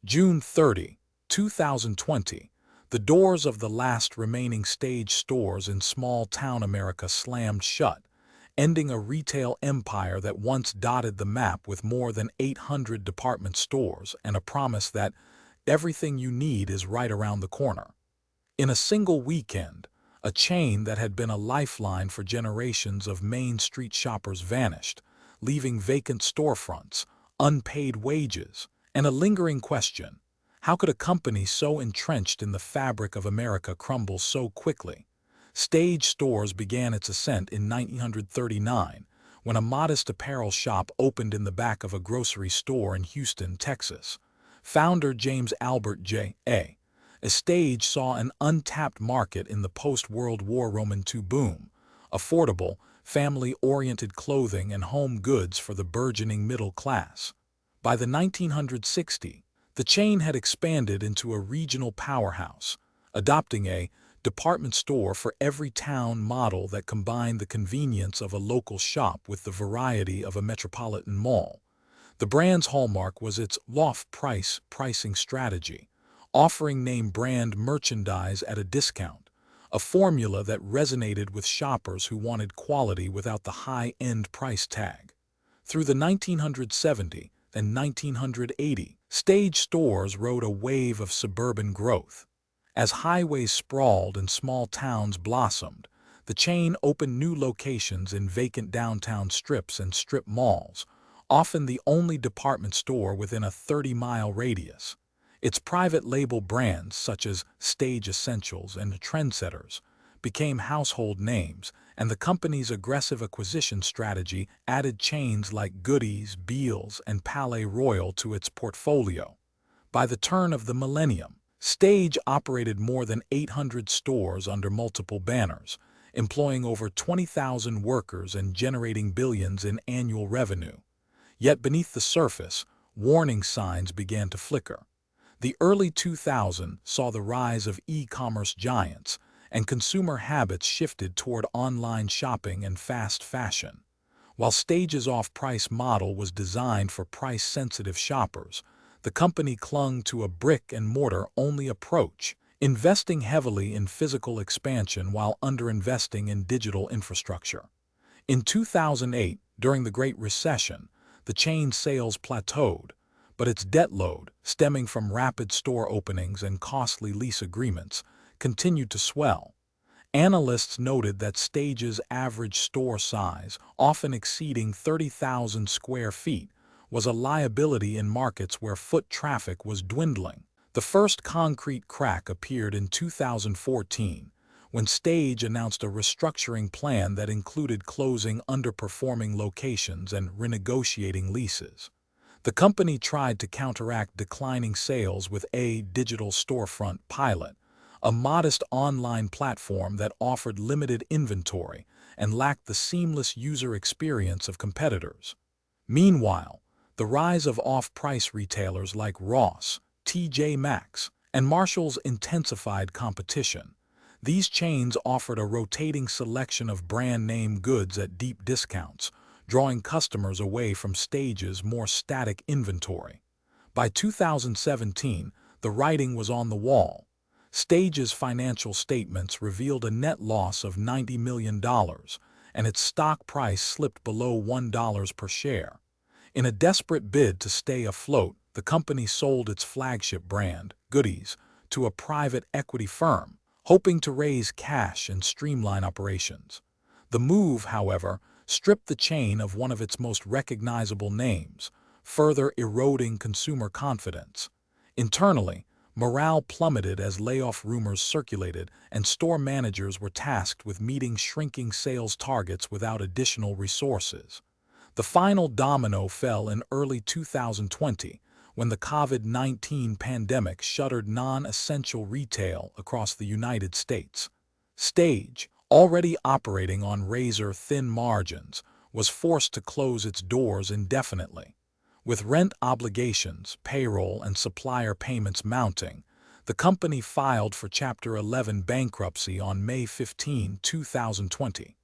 June 30, 2020, the doors of the last remaining Stage stores in small-town America slammed shut, ending a retail empire that once dotted the map with more than 800 department stores and a promise that everything you need is right around the corner. In a single weekend, a chain that had been a lifeline for generations of Main Street shoppers vanished, leaving vacant storefronts, unpaid wages, and a lingering question: how could a company so entrenched in the fabric of America crumble so quickly? Stage Stores began its ascent in 1939, when a modest apparel shop opened in the back of a grocery store in Houston, Texas. Founder James Albert J.A. Stage saw an untapped market in the post-World War Roman II boom: affordable, family-oriented clothing and home goods for the burgeoning middle class. By the 1960s, the chain had expanded into a regional powerhouse, adopting a department store for every town model that combined the convenience of a local shop with the variety of a metropolitan mall. The brand's hallmark was its low-price pricing strategy, offering name-brand merchandise at a discount, a formula that resonated with shoppers who wanted quality without the high-end price tag. Through the 1970s and 1980s, Stage Stores rode a wave of suburban growth. As highways sprawled and small towns blossomed, the chain opened new locations in vacant downtown strips and strip malls, often the only department store within a 30-mile radius. Its private label brands, such as Stage Essentials and Trendsetters, became household names, and the company's aggressive acquisition strategy added chains like Goodies, Beals, and Palais Royal to its portfolio. By the turn of the millennium, Stage operated more than 800 stores under multiple banners, employing over 20,000 workers and generating billions in annual revenue. Yet beneath the surface, warning signs began to flicker. The early 2000s saw the rise of e-commerce giants, and consumer habits shifted toward online shopping and fast fashion. While Stage's off-price model was designed for price-sensitive shoppers, the company clung to a brick-and-mortar-only approach, investing heavily in physical expansion while underinvesting in digital infrastructure. In 2008, during the Great Recession, the chain's sales plateaued, but its debt load, stemming from rapid store openings and costly lease agreements, continued to swell. Analysts noted that Stage's average store size, often exceeding 30,000 square feet, was a liability in markets where foot traffic was dwindling. The first concrete crack appeared in 2014, when Stage announced a restructuring plan that included closing underperforming locations and renegotiating leases. The company tried to counteract declining sales with a digital storefront pilot, a modest online platform that offered limited inventory and lacked the seamless user experience of competitors. Meanwhile, the rise of off-price retailers like Ross, TJ Maxx, and Marshall's intensified competition. These chains offered a rotating selection of brand-name goods at deep discounts, drawing customers away from Stage's more static inventory. By 2017, the writing was on the wall. Stage's financial statements revealed a net loss of $90 million, and its stock price slipped below $1 per share. In a desperate bid to stay afloat, the company sold its flagship brand, Goodies, to a private equity firm, hoping to raise cash and streamline operations. The move, however, stripped the chain of one of its most recognizable names, further eroding consumer confidence. Internally, morale plummeted as layoff rumors circulated, and store managers were tasked with meeting shrinking sales targets without additional resources. The final domino fell in early 2020, when the COVID-19 pandemic shuttered non-essential retail across the United States. Stage, already operating on razor-thin margins, was forced to close its doors indefinitely. With rent obligations, payroll, and supplier payments mounting, the company filed for Chapter 11 bankruptcy on May 15, 2020.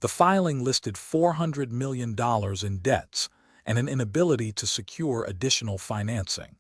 The filing listed $400 million in debts and an inability to secure additional financing.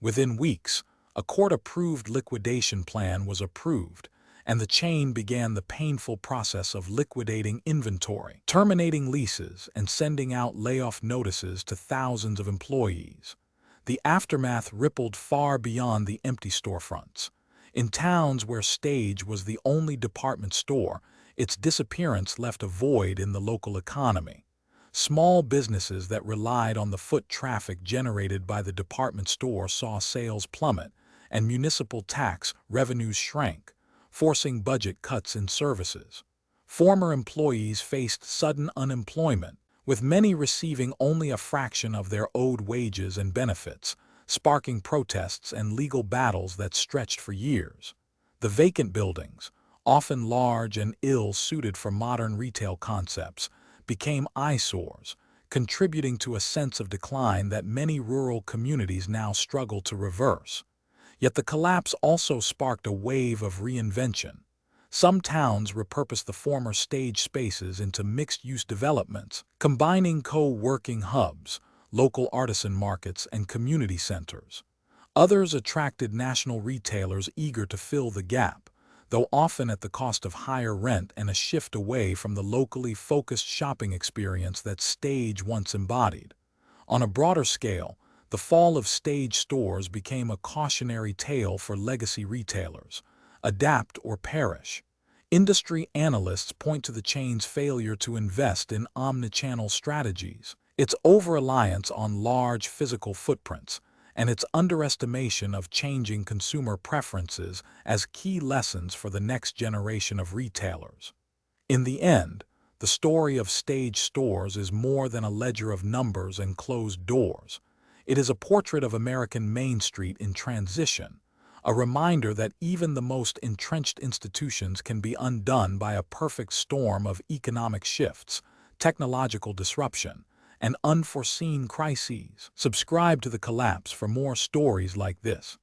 Within weeks, a court-approved liquidation plan was approved, and the chain began the painful process of liquidating inventory, terminating leases, and sending out layoff notices to thousands of employees. The aftermath rippled far beyond the empty storefronts. In towns where Stage was the only department store, its disappearance left a void in the local economy. Small businesses that relied on the foot traffic generated by the department store saw sales plummet, and municipal tax revenues shrank, forcing budget cuts in services. Former employees faced sudden unemployment, with many receiving only a fraction of their owed wages and benefits, sparking protests and legal battles that stretched for years. The vacant buildings, often large and ill-suited for modern retail concepts, became eyesores, contributing to a sense of decline that many rural communities now struggle to reverse. Yet the collapse also sparked a wave of reinvention. Some towns repurposed the former Stage spaces into mixed-use developments, combining co-working hubs, local artisan markets, and community centers. Others attracted national retailers eager to fill the gap, though often at the cost of higher rent and a shift away from the locally focused shopping experience that Stage once embodied. On a broader scale, the fall of Stage stores became a cautionary tale for legacy retailers. Adapt or perish. Industry analysts point to the chain's failure to invest in omnichannel strategies, its over-reliance on large physical footprints, and its underestimation of changing consumer preferences as key lessons for the next generation of retailers. In the end, the story of Stage stores is more than a ledger of numbers and closed doors. It is a portrait of American Main Street in transition, a reminder that even the most entrenched institutions can be undone by a perfect storm of economic shifts, technological disruption, and unforeseen crises. Subscribe to The Collapse for more stories like this.